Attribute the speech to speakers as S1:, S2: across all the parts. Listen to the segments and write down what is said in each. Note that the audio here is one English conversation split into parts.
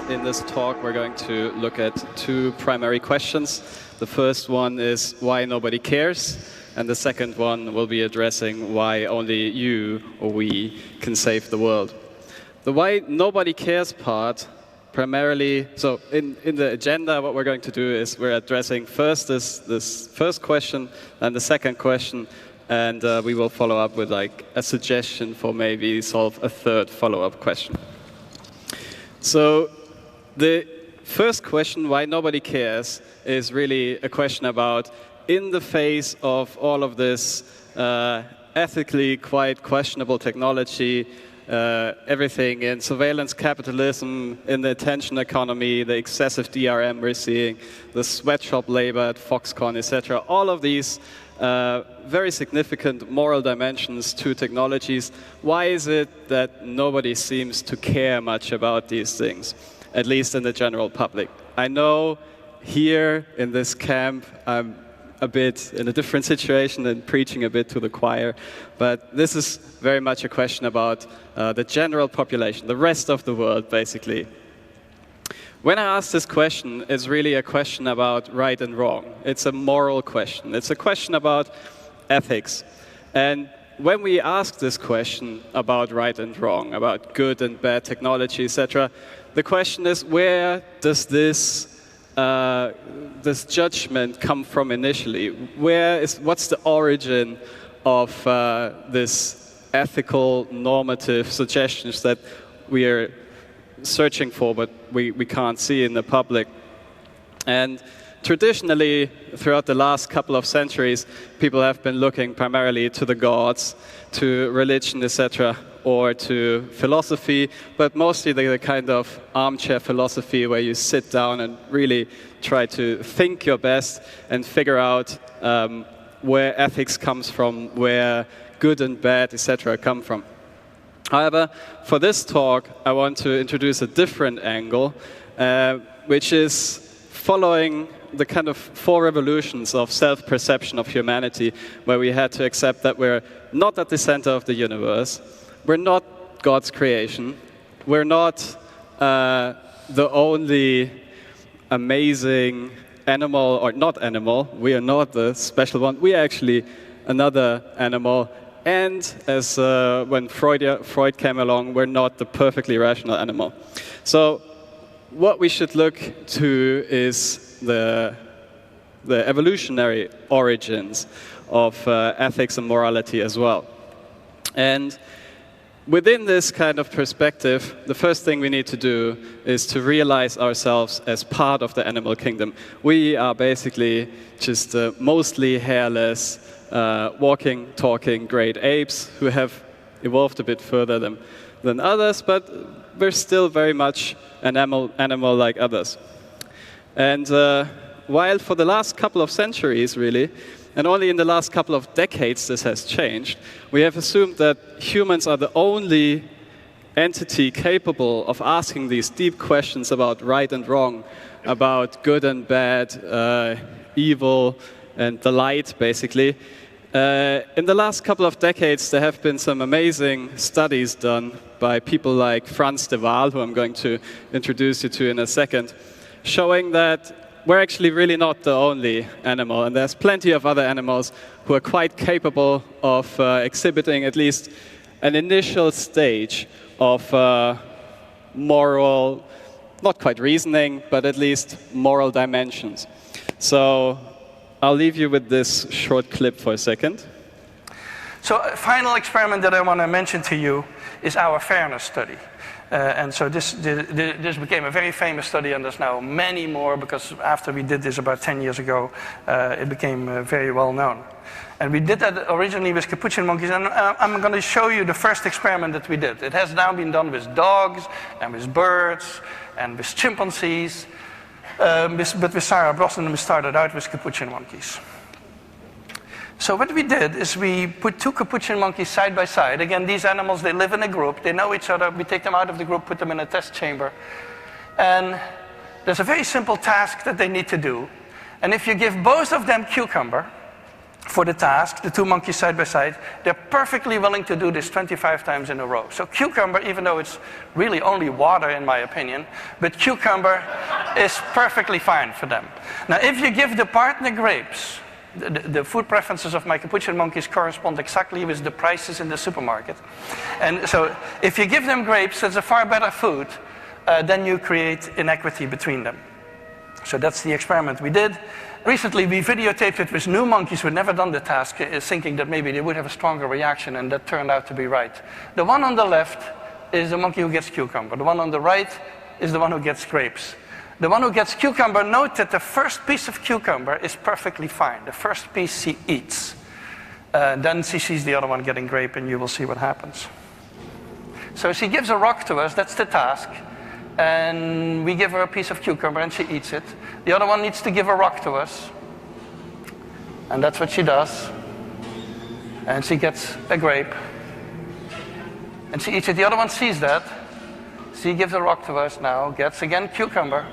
S1: in this talk, we're going to look at two primary questions. The first one is why nobody cares, and the second one will be addressing why only you or we can save the world. The why nobody cares part primarily, so in the agenda, what we're going to do is we're addressing first this first question and the second question, and we will follow up with like a suggestion for maybe solve a third follow-up question. So the first question, why nobody cares, is really a question about, in the face of all of this ethically quite questionable technology, everything in surveillance capitalism, in the attention economy, the excessive DRM we're seeing, the sweatshop labor at Foxconn, etc. All of these very significant moral dimensions to technologies. Why is it that nobody seems to care much about these things, at least in the general public? I know here in this camp I'm a bit in a different situation and preaching a bit to the choir, but this is very much a question about the general population, the rest of the world, basically. When I ask this question, it's really a question about right and wrong. It's a moral question. It's a question about ethics. And when we ask this question about right and wrong, about good and bad technology, etc., the question is, where does this judgment come from initially? What's the origin of this ethical, normative suggestions that we are searching for, but we can't see in the public? And traditionally, throughout the last couple of centuries, people have been looking primarily to the gods, to religion, etc., or to philosophy, but mostly the kind of armchair philosophy where you sit down and really try to think your best and figure out where ethics comes from, where good and bad, etc., come from. However, for this talk, I want to introduce a different angle, which is following the kind of four revolutions of self-perception of humanity, where we had to accept that we're not at the center of the universe, we're not God's creation, we're not the only amazing animal, or not animal, we are not the special one, we are actually another animal. And as when Freud came along, we're not the perfectly rational animal. So what we should look to is the evolutionary origins of ethics and morality as well. And within this kind of perspective, the first thing we need to do is to realize ourselves as part of the animal kingdom. We are basically just mostly hairless, walking, talking great apes who have evolved a bit further than others, but we're still very much an animal like others. And while for the last couple of centuries, really, and only in the last couple of decades this has changed, we have assumed that humans are the only entity capable of asking these deep questions about right and wrong, about good and bad, evil and the light, basically. In the last couple of decades, there have been some amazing studies done by people like Frans de Waal, who I'm going to introduce you to in a second, showing that we're actually really not the only animal, and there's plenty of other animals who are quite capable of exhibiting at least an initial stage of moral, not quite reasoning, but at least moral dimensions. So I'll leave you with this short clip for a second.
S2: So a final experiment that I want to mention to you is our fairness study. And so this became a very famous study, and there's now many more, because after we did this about 10 years ago, it became very well known. And we did that originally with capuchin monkeys, and I'm going to show you the first experiment that we did. It has now been done with dogs, and with birds, and with chimpanzees, but with Sarah Brosnan we started out with capuchin monkeys. So what we did is we put two capuchin monkeys side by side. Again, these animals, they live in a group, they know each other. We take them out of the group, put them in a test chamber. And there's a very simple task that they need to do. And if you give both of them cucumber, for the task, the two monkeys side by side, they're perfectly willing to do this 25 times in a row. So cucumber, even though it's really only water in my opinion, but cucumber is perfectly fine for them. Now if you give the partner grapes, the food preferences of my capuchin monkeys correspond exactly with the prices in the supermarket. And so if you give them grapes, it's a far better food, then you create inequity between them. So that's the experiment we did. Recently, we videotaped it with new monkeys who had never done the task, thinking that maybe they would have a stronger reaction, and that turned out to be right. The one on the left is the monkey who gets cucumber. The one on the right is the one who gets grapes. The one who gets cucumber, note that the first piece of cucumber is perfectly fine. The first piece she eats. Then she sees the other one getting grape, and you will see what happens. So she gives a rock to us, that's the task. And we give her a piece of cucumber and she eats it. The other one needs to give a rock to us. And that's what she does. And she gets a grape. And she eats it. The other one sees that. She gives a rock to us now, gets again cucumber.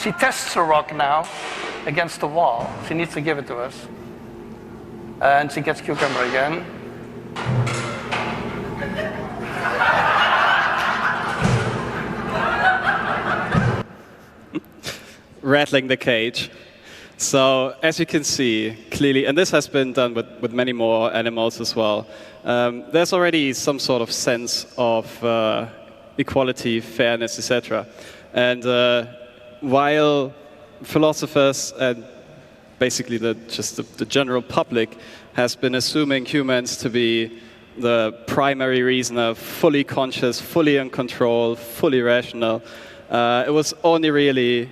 S2: She tests the rock now against the wall. She needs to give it to us. And she gets cucumber again.
S1: Rattling the cage. So as you can see clearly, and this has been done with many more animals as well, there's already some sort of sense of equality, fairness, etc. And while philosophers and basically the general public has been assuming humans to be the primary reasoner, fully conscious, fully in control, fully rational, it was only really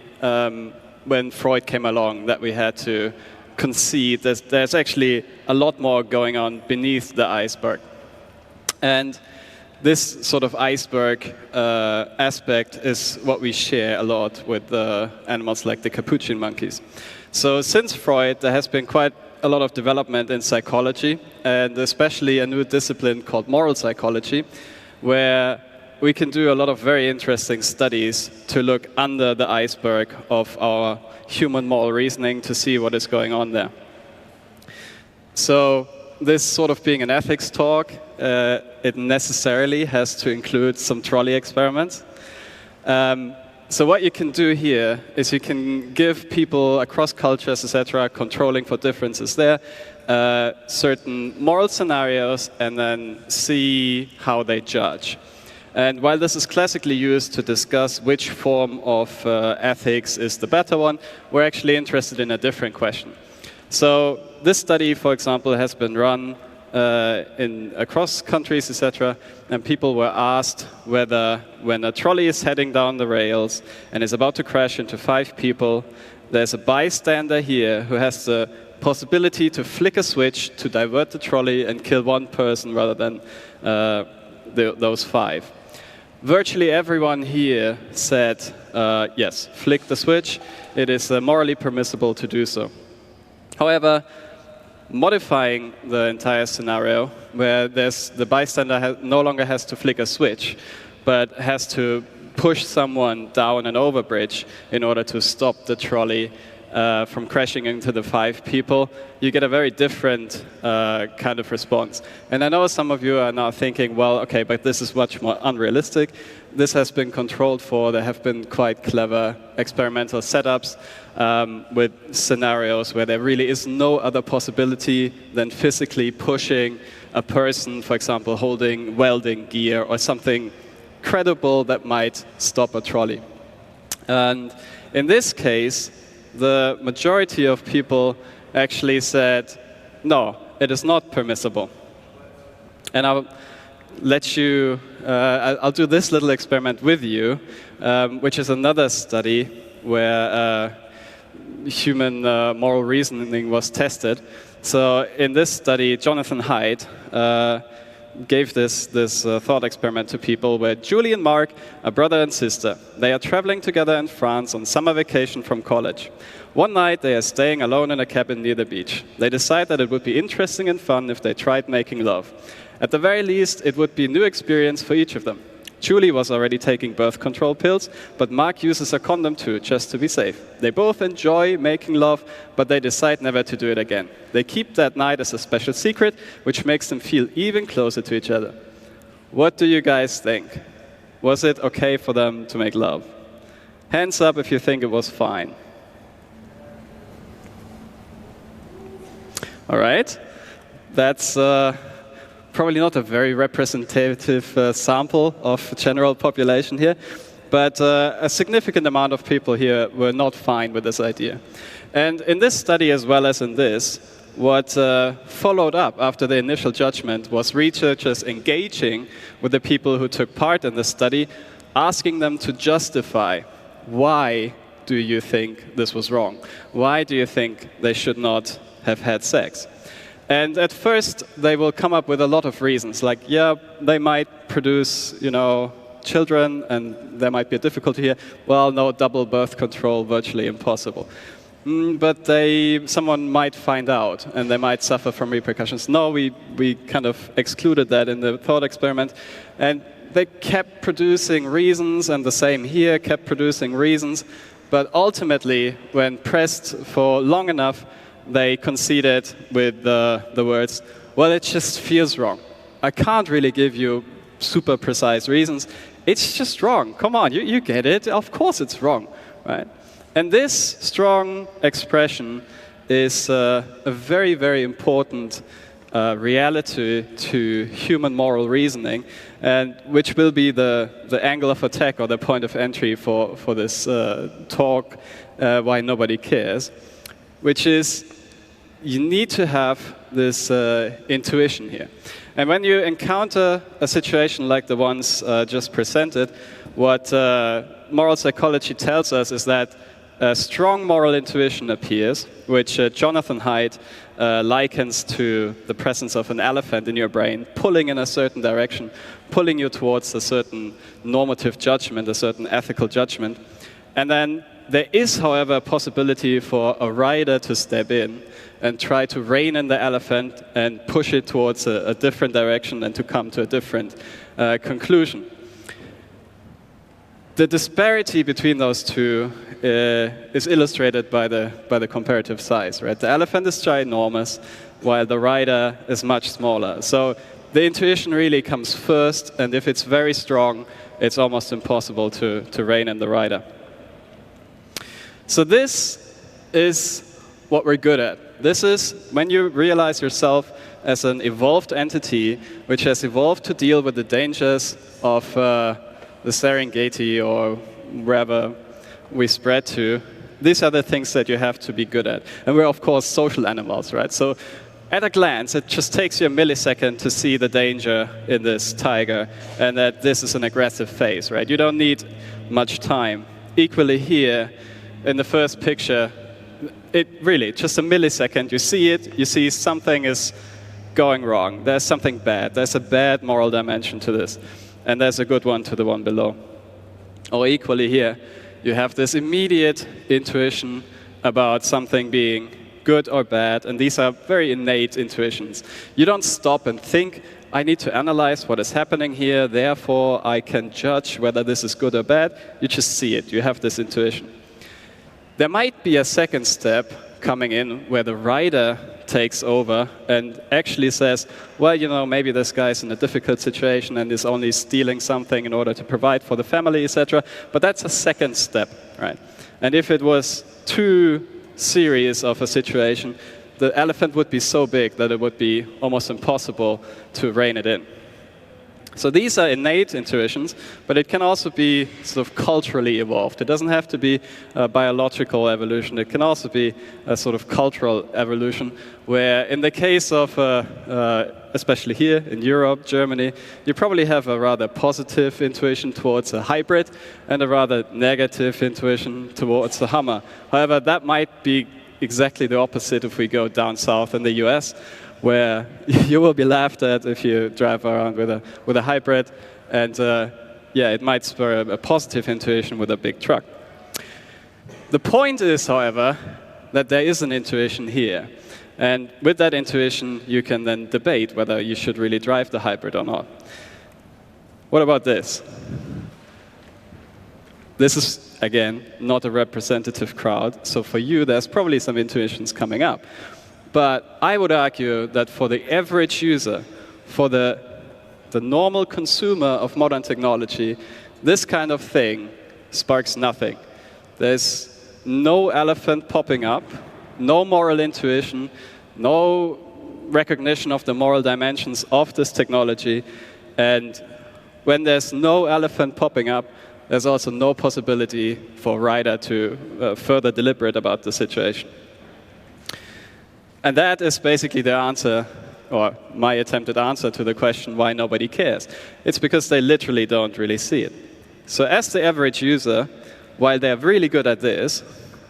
S1: when Freud came along that we had to concede that there's actually a lot more going on beneath the iceberg. And this sort of iceberg aspect is what we share a lot with animals like the capuchin monkeys. So since Freud, there has been quite a lot of development in psychology, and especially a new discipline called moral psychology, where we can do a lot of very interesting studies to look under the iceberg of our human moral reasoning to see what is going on there. So this sort of being an ethics talk, it necessarily has to include some trolley experiments. So what you can do here is you can give people across cultures, etc., controlling for differences there, certain moral scenarios, and then see how they judge. And while this is classically used to discuss which form of ethics is the better one, we're actually interested in a different question. So this study, for example, has been run across countries, etc., and people were asked whether when a trolley is heading down the rails and is about to crash into 5 people, there's a bystander here who has the possibility to flick a switch to divert the trolley and kill one person rather than those 5. Virtually everyone here said, yes, flick the switch. It is morally permissible to do so. However, modifying the entire scenario, where the bystander no longer has to flick a switch, but has to push someone down an overbridge in order to stop the trolley from crashing into the 5 people, you get a very different kind of response. And I know some of you are now thinking, well, okay, but this is much more unrealistic. This has been controlled for. There have been quite clever experimental setups with scenarios where there really is no other possibility than physically pushing a person, for example, holding welding gear or something credible that might stop a trolley. And in this case, the majority of people actually said, no, it is not permissible. And I'll let you, I'll do this little experiment with you, which is another study where human moral reasoning was tested. So in this study, Jonathan Haidt gave this thought experiment to people where Julie and Mark are brother and sister. They are traveling together in France on summer vacation from college. One night, they are staying alone in a cabin near the beach. They decide that it would be interesting and fun if they tried making love. At the very least, it would be a new experience for each of them. Julie was already taking birth control pills, but Mark uses a condom too, just to be safe. They both enjoy making love, but they decide never to do it again. They keep that night as a special secret, which makes them feel even closer to each other. What do you guys think? Was it okay for them to make love? Hands up if you think it was fine. All right, that's probably not a very representative sample of the general population here, but a significant amount of people here were not fine with this idea. And in this study, as well as in this, what followed up after the initial judgment was researchers engaging with the people who took part in the study, asking them to justify why do you think this was wrong? Why do you think they should not have had sex? And at first, they will come up with a lot of reasons, like, yeah, they might produce, children, and there might be a difficulty here. Well, no, double birth control, virtually impossible. But someone might find out, and they might suffer from repercussions. No, we kind of excluded that in the thought experiment. And they kept producing reasons, and the same here, kept producing reasons. But ultimately, when pressed for long enough, they conceded with the words, well, it just feels wrong. I can't really give you super precise reasons. It's just wrong. Come on, you get it. Of course it's wrong, right? And this strong expression is a very, very important reality to human moral reasoning, and which will be the angle of attack or the point of entry for this talk, why nobody cares, which is you need to have this intuition here. And when you encounter a situation like the ones just presented, what moral psychology tells us is that a strong moral intuition appears, which Jonathan Haidt likens to the presence of an elephant in your brain, pulling in a certain direction, pulling you towards a certain normative judgment, a certain ethical judgment. And then there is, however, a possibility for a rider to step in and try to rein in the elephant and push it towards a different direction and to come to a different conclusion. The disparity between those two is illustrated by the comparative size, right? The elephant is ginormous, while the rider is much smaller. So the intuition really comes first, and if it's very strong, it's almost impossible to rein in the rider. So this is what we're good at. This is when you realize yourself as an evolved entity which has evolved to deal with the dangers of the Serengeti or wherever we spread to. These are the things that you have to be good at. And we're, of course, social animals, right? So at a glance, it just takes you a millisecond to see the danger in this tiger and that this is an aggressive phase, right? You don't need much time. Equally here, in the first picture, it really, just a millisecond, you see it, you see something is going wrong. There's something bad. There's a bad moral dimension to this. And there's a good one to the one below. Or equally here, you have this immediate intuition about something being good or bad, and these are very innate intuitions. You don't stop and think, I need to analyze what is happening here, therefore I can judge whether this is good or bad. You just see it. You have this intuition. There might be a second step coming in where the rider takes over and actually says, well, maybe this guy's in a difficult situation and is only stealing something in order to provide for the family, etc. But that's a second step, right? And if it was too serious of a situation, the elephant would be so big that it would be almost impossible to rein it in. So these are innate intuitions, but it can also be sort of culturally evolved. It doesn't have to be a biological evolution. It can also be a sort of cultural evolution, where in the case of, especially here in Europe, Germany, you probably have a rather positive intuition towards a hybrid and a rather negative intuition towards a Hummer. However, that might be exactly the opposite if we go down south in the US, where you will be laughed at if you drive around with a hybrid, and yeah, it might spur a positive intuition with a big truck. The point is, however, that there is an intuition here. And with that intuition, you can then debate whether you should really drive the hybrid or not. What about this? This is, again, not a representative crowd. So for you, there's probably some intuitions coming up. But I would argue that for the average user, for the normal consumer of modern technology, this kind of thing sparks nothing. There's no elephant popping up, no moral intuition, no recognition of the moral dimensions of this technology. And when there's no elephant popping up, there's also no possibility for a rider to further deliberate about the situation. And that is basically the answer, or my attempted answer to the question why nobody cares. It's because they literally don't really see it. So as the average user, while they're really good at this,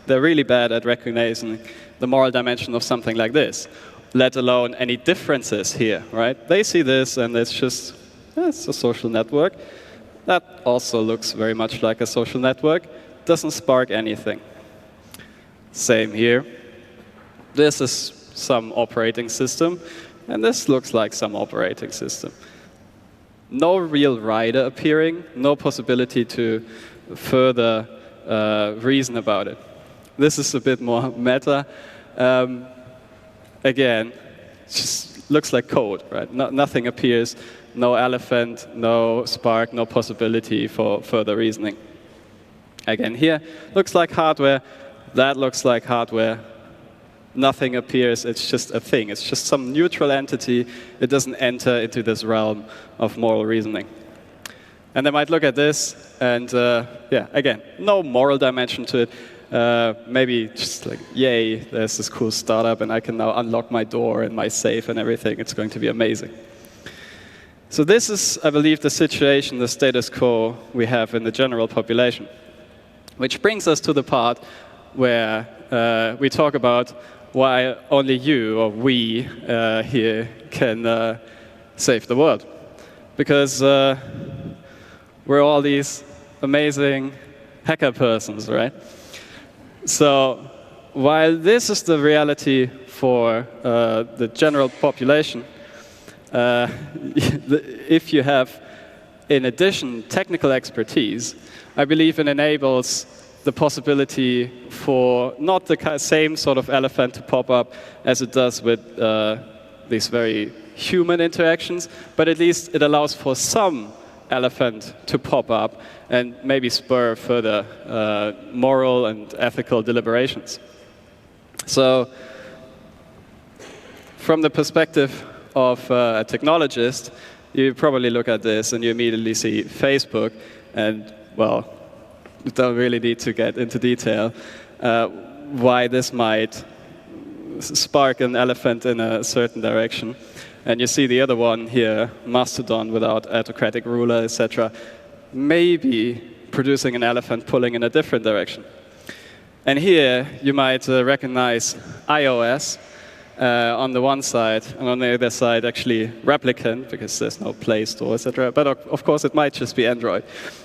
S1: they're really bad at recognizing the moral dimension of something like this, let alone any differences here, right? They see this and it's just, it's a social network. That also looks very much like a social network. Doesn't spark anything. Same here. This is some operating system, and this looks like some operating system. No real rider appearing, no possibility to further reason about it. This is a bit more meta. Again, it just looks like code, right? Nothing appears, no elephant, no spark, no possibility for further reasoning. Again, here, looks like hardware. That looks like hardware. Nothing appears, it's just a thing. It's just some neutral entity. It doesn't enter into this realm of moral reasoning. And they might look at this, and yeah, again, no moral dimension to it. Maybe just like, yay, there's this cool startup, and I can now unlock my door and my safe and everything. It's going to be amazing. So this is, I believe, the situation, the status quo we have in the general population. Which brings us to the part where we talk about why only you or we here can save the world. Because we're all these amazing hacker persons, right? So while this is the reality for the general population, if you have, in addition, technical expertise, I believe it enables the possibility for not the same sort of elephant to pop up as it does with these very human interactions, but at least it allows for some elephant to pop up and maybe spur further moral and ethical deliberations. So from the perspective of a technologist, you probably look at this and you immediately see Facebook, and well, you don't really need to get into detail why this might spark an elephant in a certain direction. And you see the other one here, Mastodon without autocratic ruler, etc., maybe producing an elephant pulling in a different direction. And here you might recognize iOS on the one side, and on the other side actually Replicant, because there's no Play Store, etc. But of course it might just be Android.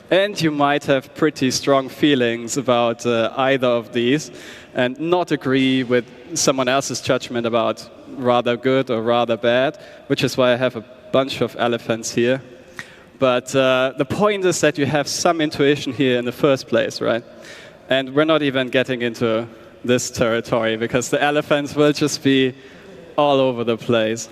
S1: And you might have pretty strong feelings about either of these and not agree with someone else's judgment about rather good or rather bad, which is why I have a bunch of elephants here. But the point is that you have some intuition here in the first place, right? And we're not even getting into this territory, because the elephants will just be all over the place.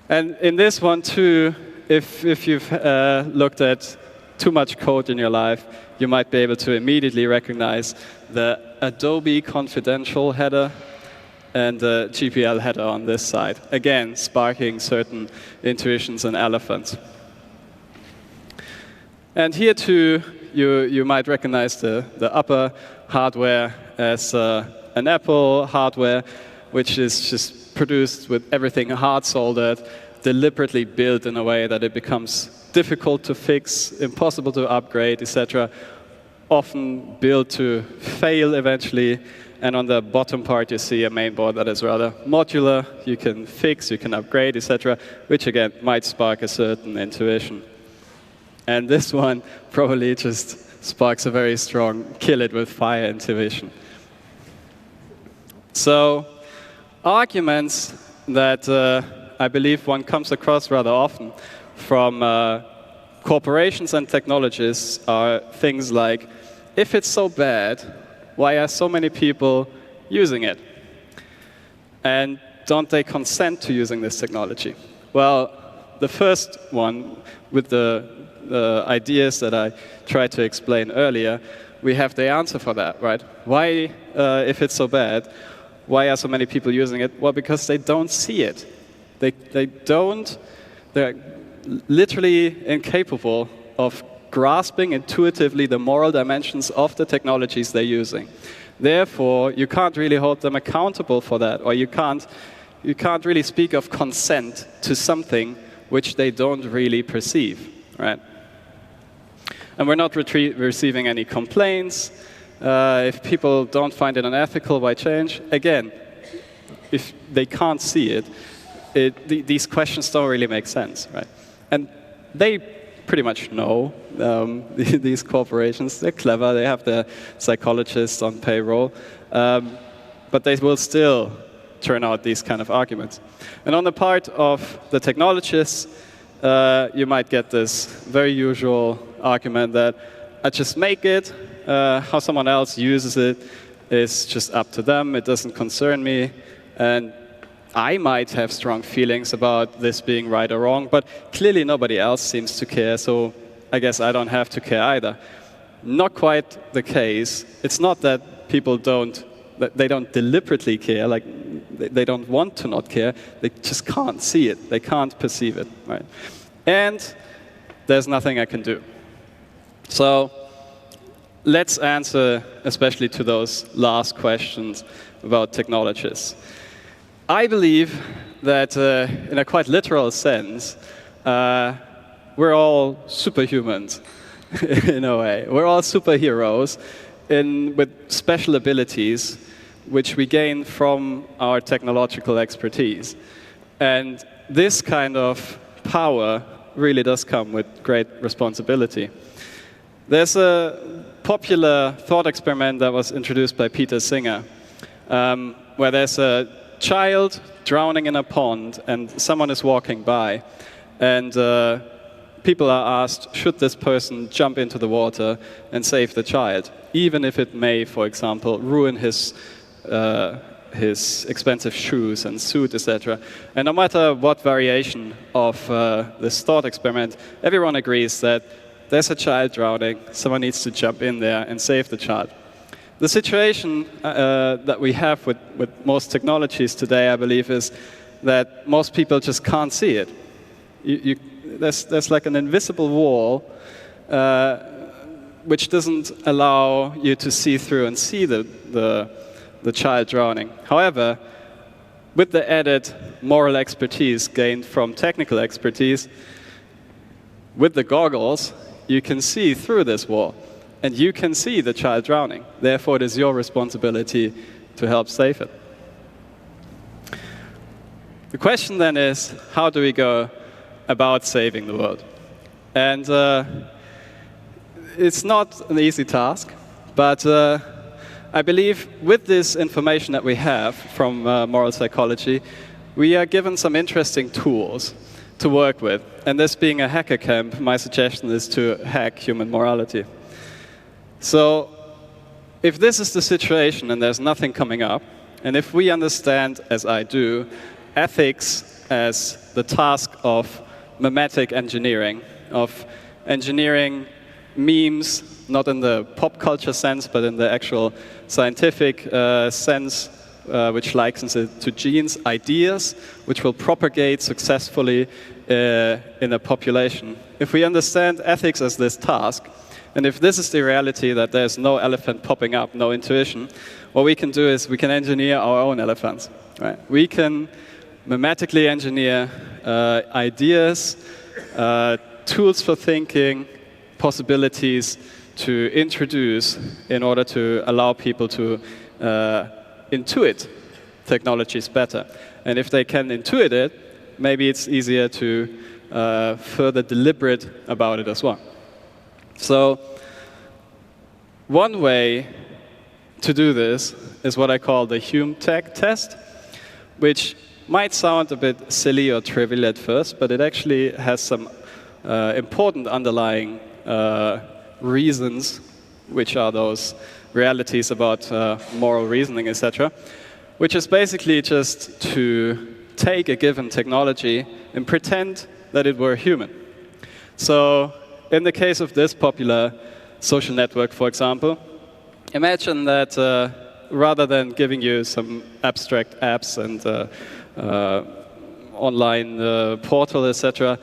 S1: And in this one too, if you've looked at too much code in your life, you might be able to immediately recognize the Adobe Confidential header and the GPL header on this side. Again, sparking certain intuitions and elephants. And here too, you might recognize the upper hardware as an Apple hardware, which is just produced with everything hard-soldered, deliberately built in a way that it becomes difficult to fix, impossible to upgrade, etc. Often built to fail eventually, And on the bottom part, you see a main board that is rather modular. You can fix, you can upgrade, etc., which again might spark a certain intuition. And this one probably just sparks a very strong kill it with fire intuition. So arguments that I believe one comes across rather often from corporations and technologists are things like, if it's so bad, why are so many people using it? And don't they consent to using this technology? Well, the first one, with the ideas that I tried to explain earlier, we have the answer for that, right? Why, if it's so bad, why are so many people using it? Well, because they don't see it. They're literally incapable of grasping intuitively the moral dimensions of the technologies they're using. Therefore, you can't really hold them accountable for that, or you can't really speak of consent to something which they don't really perceive, right? And we're not receiving any complaints. If people don't find it unethical, why change? Again, if they can't see it, these questions don't really make sense, right? And they pretty much know, these corporations. They're clever. They have their psychologists on payroll. But they will still turn out these kind of arguments. And on the part of the technologists, you might get this very usual argument that I just make it. How someone else uses it is just up to them. It doesn't concern me. And I might have strong feelings about this being right or wrong, but clearly nobody else seems to care, so I guess I don't have to care either. Not quite the case. It's not that people don't deliberately care, like they don't want to not care, they just can't see it, they can't perceive it, right? And there's nothing I can do. So let's answer especially to those last questions about technologists. I believe that in a quite literal sense, we're all superhumans in a way. We're all superheroes with special abilities which we gain from our technological expertise. And this kind of power really does come with great responsibility. There's a popular thought experiment that was introduced by Peter Singer, where there's a child drowning in a pond and someone is walking by, and people are asked, should this person jump into the water and save the child, even if it may, for example, ruin his expensive shoes and suit, etc. And no matter what variation of this thought experiment, everyone agrees that there's a child drowning, someone needs to jump in there and save the child. The situation that we have with most technologies today, I believe, is that most people just can't see it. There's like an invisible wall which doesn't allow you to see through and see the child drowning. However, with the added moral expertise gained from technical expertise, with the goggles, you can see through this wall. And you can see the child drowning. Therefore, it is your responsibility to help save it. The question then is, how do we go about saving the world? And it's not an easy task, but I believe with this information that we have from moral psychology, we are given some interesting tools to work with. And this being a hacker camp, my suggestion is to hack human morality. So if this is the situation and there's nothing coming up, and if we understand, as I do, ethics as the task of memetic engineering, of engineering memes, not in the pop culture sense, but in the actual scientific sense, which likens it to genes, ideas, which will propagate successfully in a population. If we understand ethics as this task, and if this is the reality that there's no elephant popping up, no intuition, what we can do is we can engineer our own elephants. Right? We can memetically engineer ideas, tools for thinking, possibilities to introduce in order to allow people to intuit technologies better. And if they can intuit it, maybe it's easier to further deliberate about it as well. So one way to do this is what I call the Hume tech test, which might sound a bit silly or trivial at first, but it actually has some important underlying reasons, which are those realities about moral reasoning, etc., which is basically just to take a given technology and pretend that it were human. So in the case of this popular social network, for example, imagine that rather than giving you some abstract apps and online portal, etc.,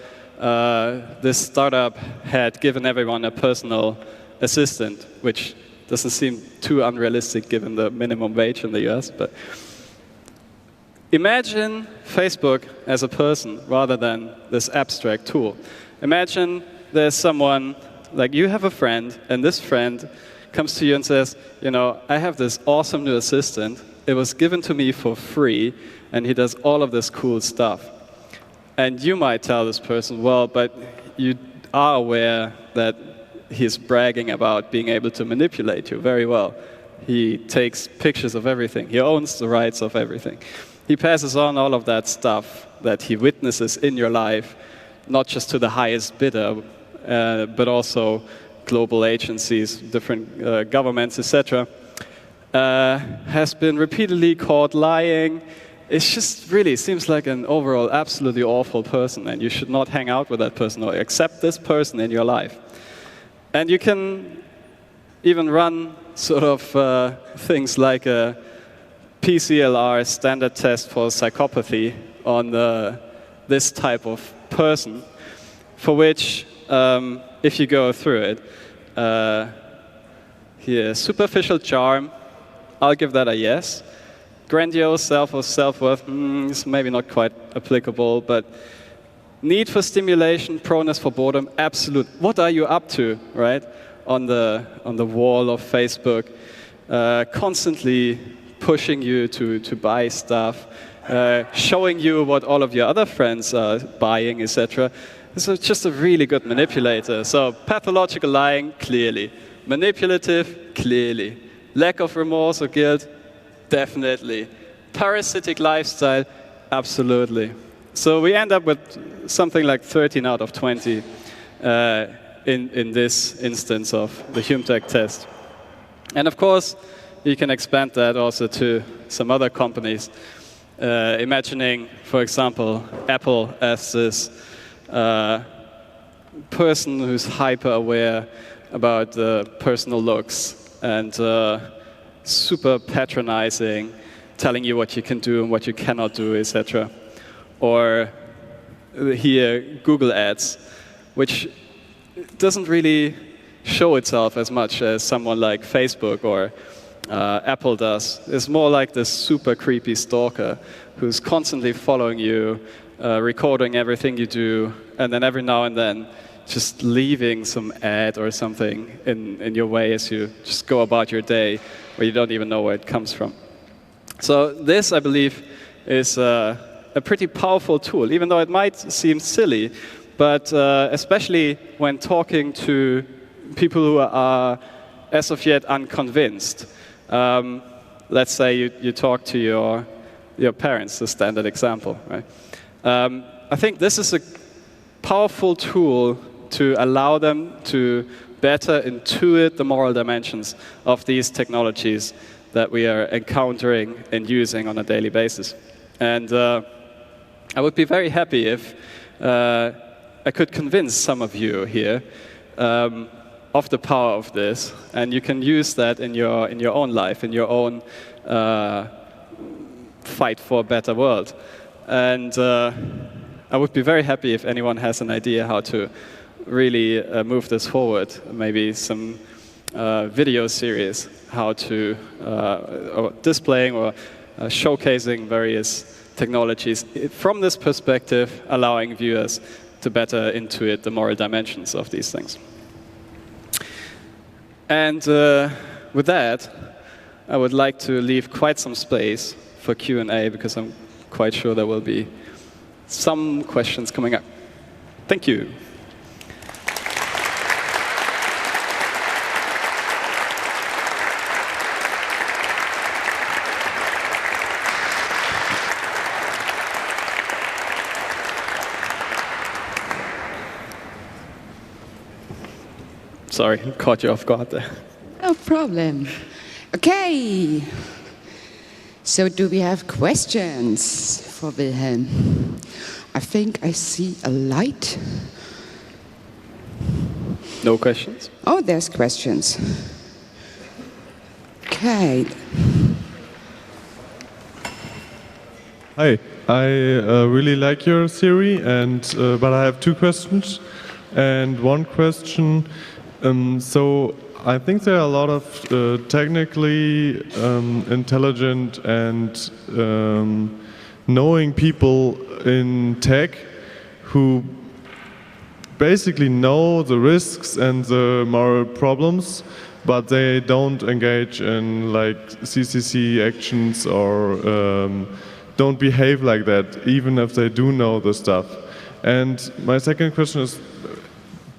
S1: this startup had given everyone a personal assistant, which doesn't seem too unrealistic given the minimum wage in the US. But imagine Facebook as a person rather than this abstract tool. Imagine there's someone, like you have a friend, and this friend comes to you and says, you know, I have this awesome new assistant. It was given to me for free, and he does all of this cool stuff. And you might tell this person, well, but you are aware that he's bragging about being able to manipulate you very well. He takes pictures of everything. He owns the rights of everything. He passes on all of that stuff that he witnesses in your life, not just to the highest bidder, but also global agencies, different governments, etc., has been repeatedly caught lying. It just really seems like an overall absolutely awful person, and you should not hang out with that person or accept this person in your life. And you can even run sort of things like a PCLR standard test for psychopathy on this type of person, for which, if you go through it, here, superficial charm, I'll give that a yes. Grandiose self or self-worth, is maybe not quite applicable, but need for stimulation, proneness for boredom, absolute. What are you up to, right? On the wall of Facebook, constantly pushing you to buy stuff, showing you what all of your other friends are buying, etc. This is just a really good manipulator. So pathological lying, clearly. Manipulative, clearly. Lack of remorse or guilt, definitely. Parasitic lifestyle, absolutely. So we end up with something like 13 out of 20 in this instance of the Hume tech test. And of course, you can expand that also to some other companies. Imagining, for example, Apple as this person who's hyper-aware about personal looks and super patronizing, telling you what you can do and what you cannot do, etc. Or here, Google Ads, which doesn't really show itself as much as someone like Facebook or Apple does. It's more like this super creepy stalker who's constantly following you, recording everything you do, and then every now and then just leaving some ad or something in your way as you just go about your day where you don't even know where it comes from. So this, I believe, is a pretty powerful tool, even though it might seem silly, but especially when talking to people who are as of yet unconvinced. Let's say you talk to your parents, the standard example, right? I think this is a powerful tool to allow them to better intuit the moral dimensions of these technologies that we are encountering and using on a daily basis. And I would be very happy if I could convince some of you here of the power of this, and you can use that in your own life, in your own fight for a better world. And I would be very happy if anyone has an idea how to really move this forward. Maybe some video series, how to or displaying or showcasing various technologies from this perspective, allowing viewers to better intuit the moral dimensions of these things. And with that, I would like to leave quite some space for Q&A, because I'm quite sure there will be some questions coming up. Thank you. Sorry, caught you off guard there.
S3: No problem. Okay. So do we have questions for Wilhelm? I think I see a light.
S1: No questions?
S3: Oh, there's questions. Okay.
S4: Hi, I really like your theory, but I have two questions. And one question, so I think there are a lot of technically intelligent and knowing people in tech who basically know the risks and the moral problems, but they don't engage in like CCC actions or don't behave like that, even if they do know the stuff. And my second question is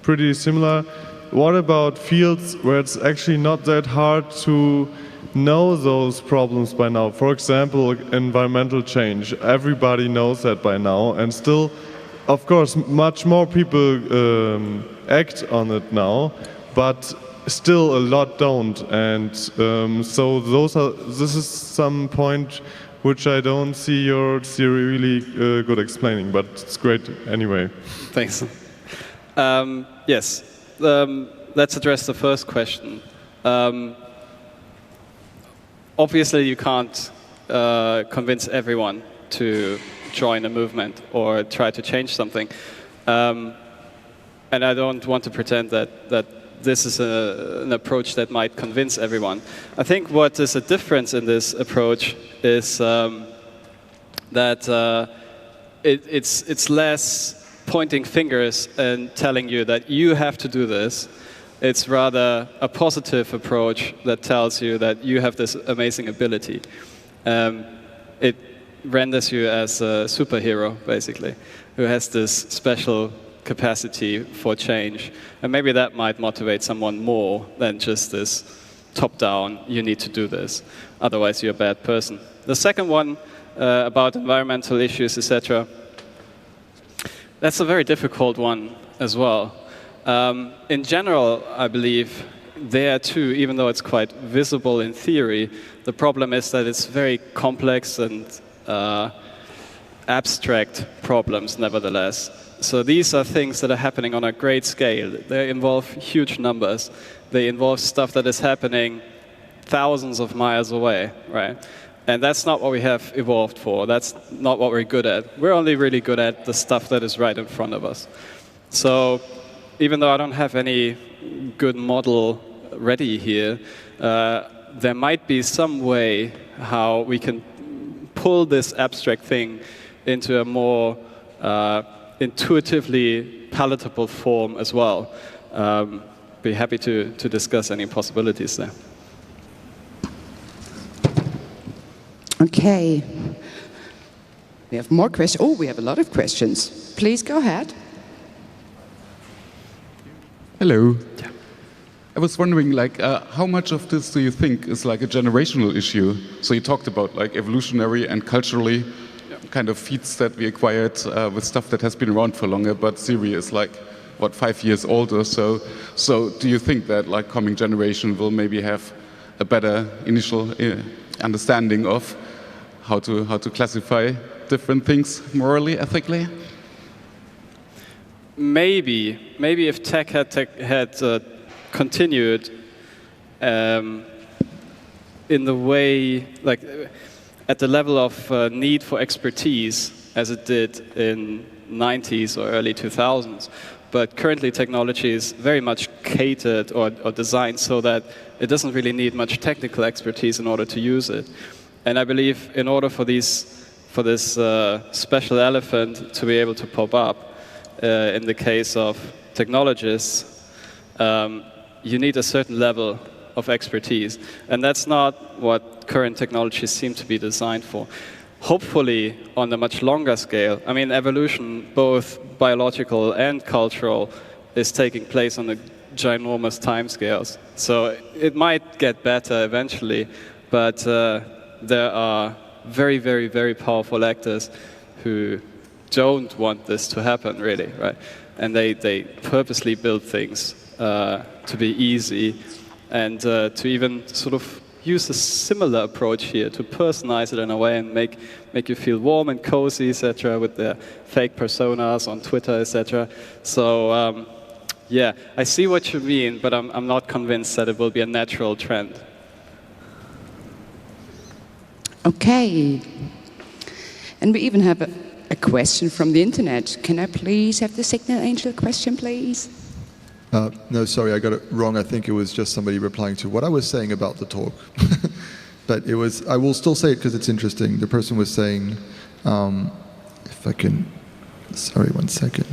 S4: pretty similar. What about fields where it's actually not that hard to know those problems by now? For example, environmental change. Everybody knows that by now, and still, of course, much more people act on it now, but still a lot don't. And so this is some point which I don't see your theory really good explaining, but it's great anyway.
S1: Thanks. Yes. Let's address the first question. Obviously, you can't convince everyone to join a movement or try to change something. And I don't want to pretend that this is an approach that might convince everyone. I think what is a difference in this approach is that it's less pointing fingers and telling you that you have to do this. It's rather a positive approach that tells you that you have this amazing ability. It renders you as a superhero, basically, who has this special capacity for change. And maybe that might motivate someone more than just this top-down, you need to do this, otherwise you're a bad person. The second one, about environmental issues, etc., that's a very difficult one as well. In general, I believe there too, even though it's quite visible in theory, the problem is that it's very complex and abstract problems nevertheless. So these are things that are happening on a great scale. They involve huge numbers. They involve stuff that is happening thousands of miles away, right? And that's not what we have evolved for. That's not what we're good at. We're only really good at the stuff that is right in front of us. So even though I don't have any good model ready here, there might be some way how we can pull this abstract thing into a more intuitively palatable form as well. Be happy to discuss any possibilities there.
S3: Okay. We have more questions. Oh, we have a lot of questions. Please go ahead.
S5: Hello. Yeah. I was wondering, like, how much of this do you think is like a generational issue? So you talked about like evolutionary and culturally kind of feats that we acquired with stuff that has been around for longer, but theory is like, what, 5 years old or so. So do you think that like coming generation will maybe have a better initial understanding of how to classify different things morally, ethically?
S1: Maybe if tech had continued in the way, like at the level of need for expertise as it did in 90s or early 2000s. But currently technology is very much catered or designed so that it doesn't really need much technical expertise in order to use it. And I believe in order for this special elephant to be able to pop up, in the case of technologists, you need a certain level of expertise. And that's not what current technologies seem to be designed for. Hopefully, on a much longer scale, I mean, evolution, both biological and cultural, is taking place on a ginormous timescales. So it might get better eventually, but there are very, very, very powerful actors who don't want this to happen, really, right? And they purposely build things to be easy and to even sort of use a similar approach here to personalize it in a way and make you feel warm and cozy, etc., with their fake personas on Twitter, etc. So yeah, I see what you mean, but I'm not convinced that it will be a natural trend.
S3: Okay. And we even have a question from the internet. Can I please have the Signal Angel question, please?
S6: No, sorry, I got it wrong. I think it was just somebody replying to what I was saying about the talk. But it was, I will still say it because it's interesting. The person was saying, if I can, sorry, 1 second.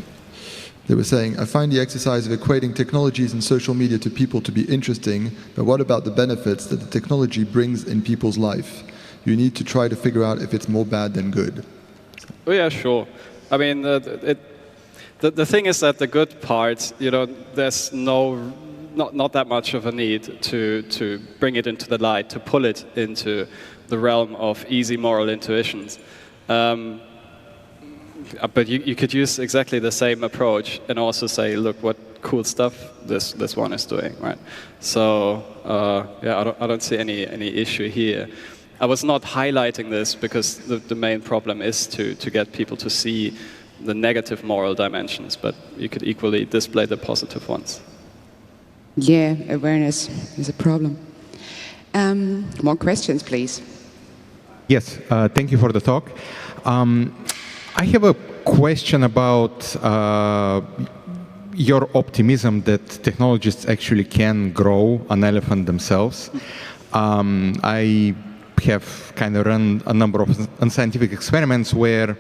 S6: They were saying, I find the exercise of equating technologies and social media to people to be interesting, but what about the benefits that the technology brings in people's life? You need to try to figure out if it's more bad than good.
S1: Oh yeah, sure. I mean, the thing is that the good part, you know, there's not that much of a need to bring it into the light, to pull it into the realm of easy moral intuitions. But you could use exactly the same approach and also say, look, what cool stuff this one is doing, right? So yeah, I don't see any issue here. I was not highlighting this because the main problem is to get people to see the negative moral dimensions, but you could equally display the positive ones.
S3: Yeah, awareness is a problem. More questions, please.
S7: Yes, thank you for the talk. I have a question about your optimism that technologists actually can grow an elephant themselves. I have kind of run a number of unscientific experiments where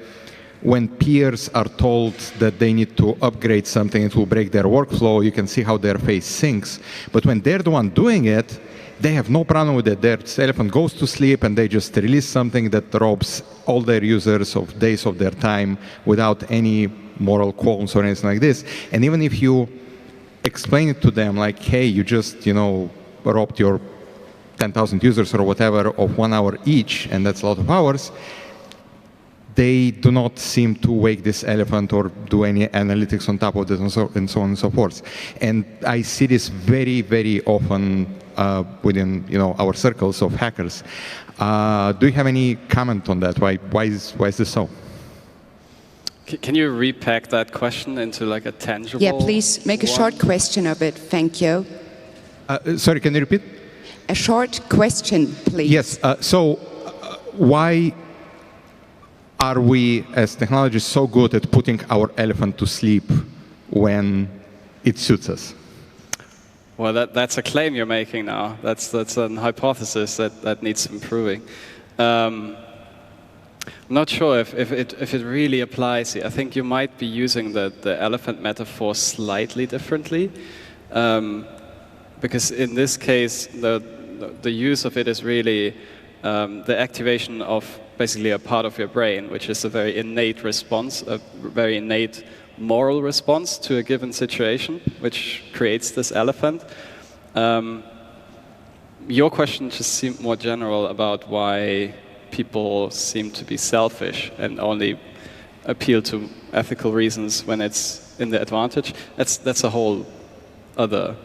S7: when peers are told that they need to upgrade something, it will break their workflow, you can see how their face sinks. But when they're the one doing it, they have no problem with it. Their elephant goes to sleep and they just release something that robs all their users of days of their time without any moral qualms or anything like this. And even if you explain it to them like, hey, you just, you know, robbed your 10,000 users or whatever of 1 hour each, and that's a lot of hours, they do not seem to wake this elephant or do any analytics on top of this and so on and so forth. And I see this very, very often within, you know, our circles of hackers. Do you have any comment on that? Why is this so?
S1: Can you repack that question into like a tangible?
S3: Yeah, please make a short question of it. Thank you.
S7: Sorry, can you repeat?
S3: A short question, please.
S7: Yes. So why are we as technologists so good at putting our elephant to sleep when it suits us?
S1: Well, that's a claim you're making now. That's a hypothesis that needs improving. I'm not sure if it really applies here. I think you might be using the elephant metaphor slightly differently, because in this case, the use of it is really the activation of basically a part of your brain, which is a very innate response, a very innate moral response to a given situation, which creates this elephant. Your question just seemed more general about why people seem to be selfish and only appeal to ethical reasons when it's in their advantage. That's a whole other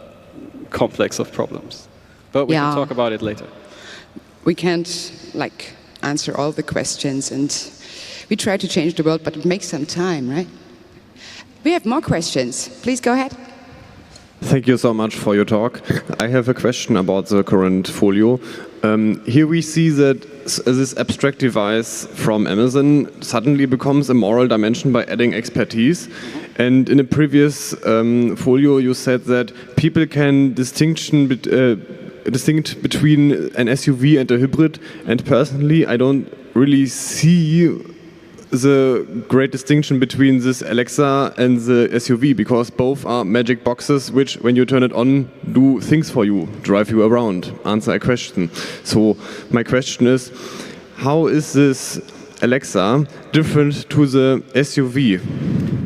S1: complex of problems. But we can talk about it later.
S3: We can't answer all the questions, and we try to change the world, but it makes some time, right? We have more questions. Please go ahead.
S8: Thank you so much for your talk. I have a question about the current folio. Here we see that this abstract device from Amazon suddenly becomes a moral dimension by adding expertise. And in a previous folio you said that people can distinct between an SUV and a hybrid, and personally I don't really see the great distinction between this Alexa and the SUV, because both are magic boxes which, when you turn it on, do things for you, drive you around, answer a question. So my question is, how is this Alexa different to the SUV?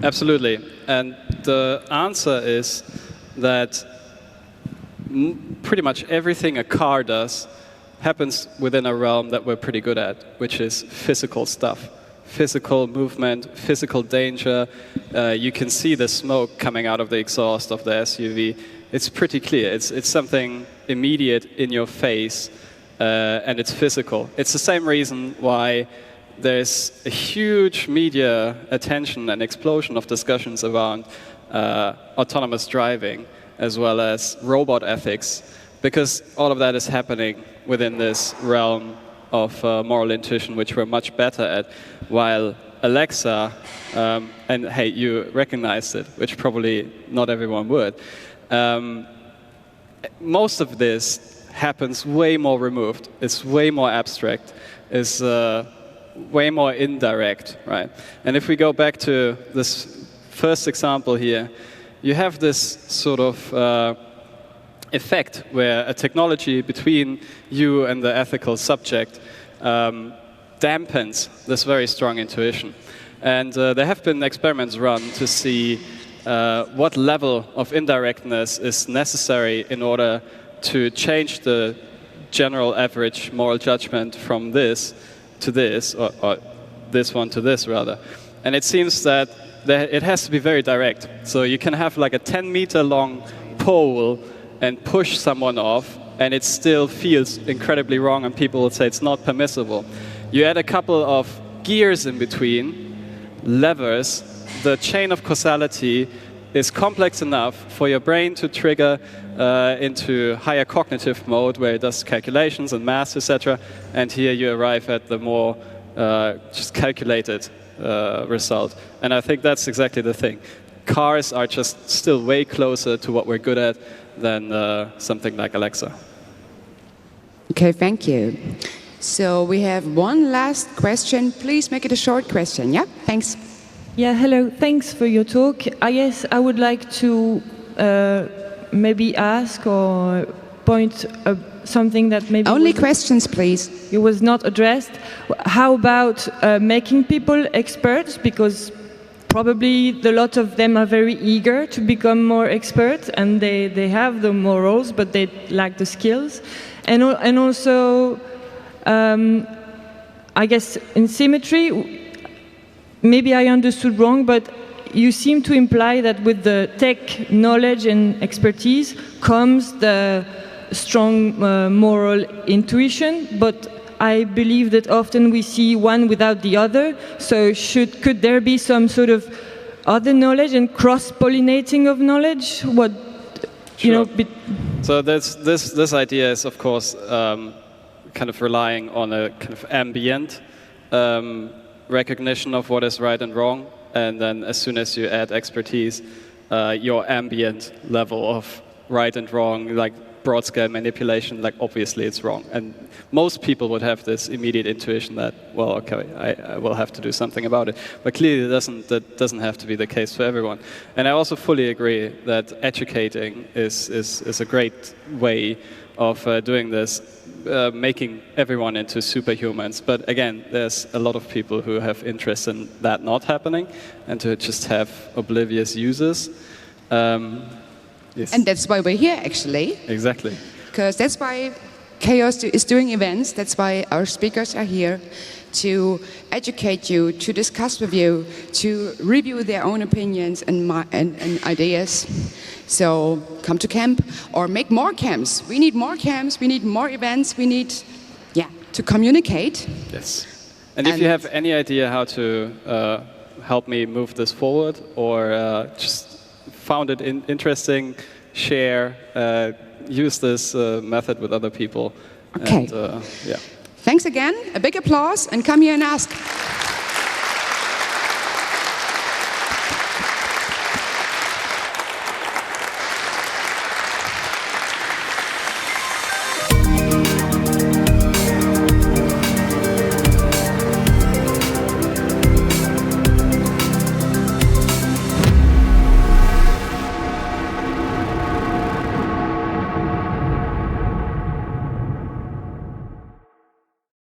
S1: Absolutely. And the answer is that pretty much everything a car does happens within a realm that we're pretty good at, which is physical stuff. Physical movement, physical danger. You can see the smoke coming out of the exhaust of the SUV. It's pretty clear. It's something immediate in your face, and it's physical. It's the same reason why there's a huge media attention and explosion of discussions around autonomous driving, as well as robot ethics, because all of that is happening within this realm of moral intuition, which we're much better at, while Alexa, and hey, you recognized it, which probably not everyone would, most of this happens way more removed, it's way more abstract, it's way more indirect, right? And if we go back to this first example here, you have this sort of effect where a technology between you and the ethical subject dampens this very strong intuition. And there have been experiments run to see what level of indirectness is necessary in order to change the general average moral judgment from this to this, or this one to this, rather. And it seems that it has to be very direct. So you can have like a 10-meter long pole and push someone off, and it still feels incredibly wrong, and people will say it's not permissible. You add a couple of gears in between, levers, the chain of causality is complex enough for your brain to trigger into higher cognitive mode, where it does calculations and math, etc. And here you arrive at the more just calculated result. And I think that's exactly the thing. Cars are just still way closer to what we're good at than something like Alexa.
S3: Okay, thank you. So we have one last question. Please make it a short question. Yeah, thanks.
S9: Yeah, hello. Thanks for your talk. I guess I would like to maybe ask or point something that maybe
S3: only questions, please.
S9: It was not addressed. How about making people experts? Because probably a lot of them are very eager to become more experts, and they have the morals, but they lack the skills. And also, I guess in symmetry, maybe I understood wrong, but you seem to imply that with the tech knowledge and expertise comes the strong moral intuition, but I believe that often we see one without the other. So could there be some sort of other knowledge and cross-pollinating of knowledge? What,
S1: sure.
S9: You know?
S1: So this idea is, of course, kind of relying on a kind of ambient recognition of what is right and wrong, and then as soon as you add expertise, your ambient level of right and wrong, like broad-scale manipulation, like obviously it's wrong. And most people would have this immediate intuition that, well, okay, I will have to do something about it. But clearly that doesn't have to be the case for everyone. And I also fully agree that educating is a great way of doing this, making everyone into superhumans. But again, there's a lot of people who have interest in that not happening, and to just have oblivious users. Yes.
S3: And that's why we're here, actually.
S1: Exactly.
S3: Because that's why Chaos is doing events. That's why our speakers are here, to educate you, to discuss with you, to review their own opinions and ideas. So come to camp or make more camps. We need more camps, we need more events, we need, to communicate.
S1: Yes. And if you have any idea how to help me move this forward, or just found it interesting, share, use this method with other people.
S3: Okay.
S1: And,
S3: Thanks again, a big applause, and come here and ask.